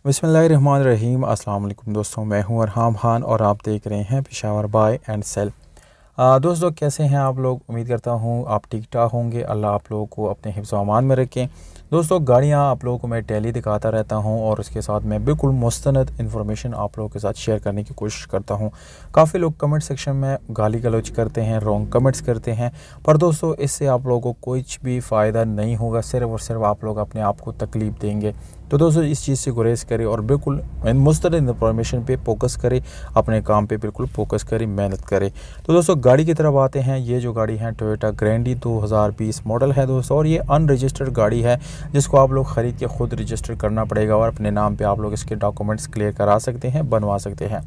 बिस्मिल्लाहिर्रहमानिर्रहीम। अस्सलाम वालेकुम दोस्तों, मैं हूं अरहाम खान और आप देख रहे हैं पेशावर बाय एंड सेल। दोस्तों कैसे हैं आप लोग? उम्मीद करता हूं आप ठीक ठाक होंगे। अल्लाह आप लोगों को अपने हिफ्ज़ व अमान में रखें। दोस्तों गाड़ियां आप लोगों को मैं डेली दिखाता रहता हूं और उसके साथ मैं बिल्कुल मुस्तनद इन्फॉर्मेशन आप लोगों के साथ शेयर करने की कोशिश करता हूं। काफ़ी लोग कमेंट सेक्शन में गाली गलौज करते हैं, रॉन्ग कमेंट्स करते हैं, पर दोस्तों इससे आप लोगों को कुछ भी फ़ायदा नहीं होगा, सिर्फ़ और सिर्फ आप लोग अपने आप को तकलीफ़ देंगे। तो दोस्तों इस चीज़ से गुरेज करें और बिल्कुल मुस्तनद इन्फॉर्मेशन पे फोकस करें, अपने काम पे बिल्कुल फोकस करें, मेहनत करें। तो दोस्तों गाड़ी की तरफ आते हैं। ये जो गाड़ी है टोयोटा ग्रैंडी 2020 मॉडल है दोस्तों, और ये अनरजिस्टर्ड गाड़ी है जिसको आप लोग ख़रीद के ख़ुद रजिस्टर करना पड़ेगा और अपने नाम पे आप लोग इसके डॉक्यूमेंट्स क्लियर करा सकते हैं, बनवा सकते हैं।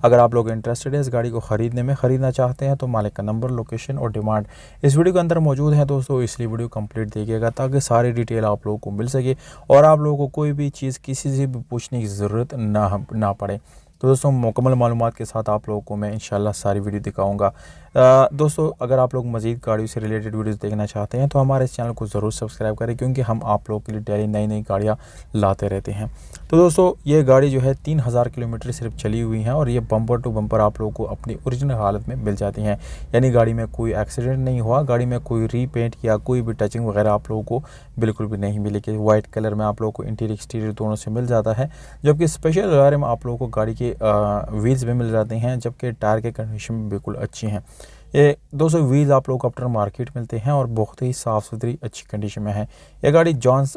अगर आप लोग इंटरेस्टेड है इस गाड़ी को ख़रीदना चाहते हैं तो मालिक का नंबर, लोकेशन और डिमांड इस वीडियो के अंदर मौजूद है दोस्तों, इसलिए वीडियो कंप्लीट देखिएगा ताकि सारी डिटेल आप लोगों को मिल सके और आप लोगों को कोई भी चीज़ किसी से भी पूछने की ज़रूरत ना पड़े। तो दोस्तों मुकम्मल मालूमात के साथ आप लोगों को मैं इंशाल्लाह सारी वीडियो दिखाऊंगा। दोस्तों अगर आप लोग मज़ीद गाड़ियों से रिलेटेड वीडियोस देखना चाहते हैं तो हमारे इस चैनल को ज़रूर सब्सक्राइब करें, क्योंकि हम आप लोगों के लिए डेली नई नई गाड़ियाँ लाते रहते हैं। तो दोस्तों ये गाड़ी जो है 3000 किलोमीटर सिर्फ चली हुई है और ये बम्पर टू बम्पर आप लोगों को अपनी ओरिजिनल हालत में मिल जाती हैं। यानी गाड़ी में कोई एक्सीडेंट नहीं हुआ, गाड़ी में कोई रीपेंट या कोई भी टचिंग वगैरह आप लोगों को बिल्कुल भी नहीं मिलेगी। वाइट कलर में आप लोगों को इंटीरियर एक्सटीरियर दोनों से मिल जाता है, जबकि स्पेशल अलॉय में आप लोगों को गाड़ी के व्हील्स भी मिल जाते हैं, जबकि टायर के कंडीशन बिल्कुल अच्छी हैं। ये 200 व्हील्स आप लोग आफ्टर मार्केट मिलते हैं और बहुत ही साफ़ सुथरी अच्छी कंडीशन में है। ये गाड़ी जॉन्स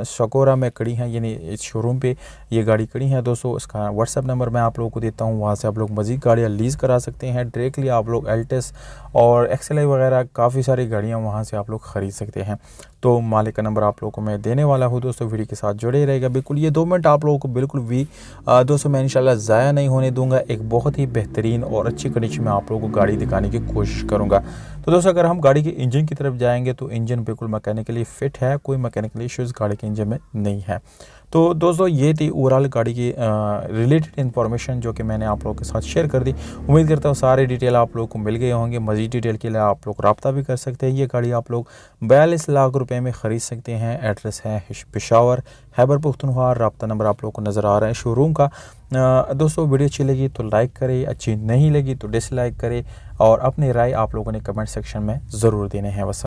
शकोरा में खड़ी है, यानी इस शोरूम पे ये गाड़ी खड़ी है दोस्तों। इसका व्हाट्सएप नंबर मैं आप लोगों को देता हूँ, वहाँ से आप लोग मज़ीद गाड़ियाँ लीज़ करा सकते हैं। डायरेक्टली आप लोग एल्टिस और एक्सएलआई वगैरह काफ़ी सारी गाड़ियाँ वहाँ से आप लोग ख़रीद सकते हैं। तो मालिक का नंबर आप लोगों को मैं देने वाला हूँ दोस्तों, वीडियो के साथ जुड़े रहेगा बिल्कुल। ये 2 मिनट आप लोगों को बिल्कुल भी दोस्तों मैं इंशाल्लाह ज़ाया नहीं होने दूंगा। एक बहुत ही बेहतरीन और अच्छी कंडीशन में आप लोगों को गाड़ी दिखाने की कोशिश करूँगा। तो दोस्तों अगर हम गाड़ी के इंजन की तरफ जाएंगे तो इंजन बिल्कुल मैकेनिकली फ़िट है, कोई मैकेनिकल इश्यूज़ गाड़ी के इंजन में नहीं है। तो दोस्तों ये थी ओवरऑल गाड़ी की रिलेटेड इन्फॉर्मेशन जो कि मैंने आप लोगों के साथ शेयर कर दी। उम्मीद करता हूँ सारे डिटेल आप लोगों को मिल गए होंगे। मज़ीद डिटेल के लिए आप लोग रब्ता भी कर सकते हैं। ये गाड़ी आप लोग 42 लाख रुपए में ख़रीद सकते हैं। एड्रेस है पेशावर, खैबर पख्तूनख्वा। रब्ता नंबर आप लोगों को नज़र आ रहा है शोरूम का। दोस्तों वीडियो अच्छी लगी तो लाइक करें, अच्छी नहीं लगी तो डिसलाइक करें और अपनी राय आप लोगों ने कमेंट सेक्शन में ज़रूर देने हैं।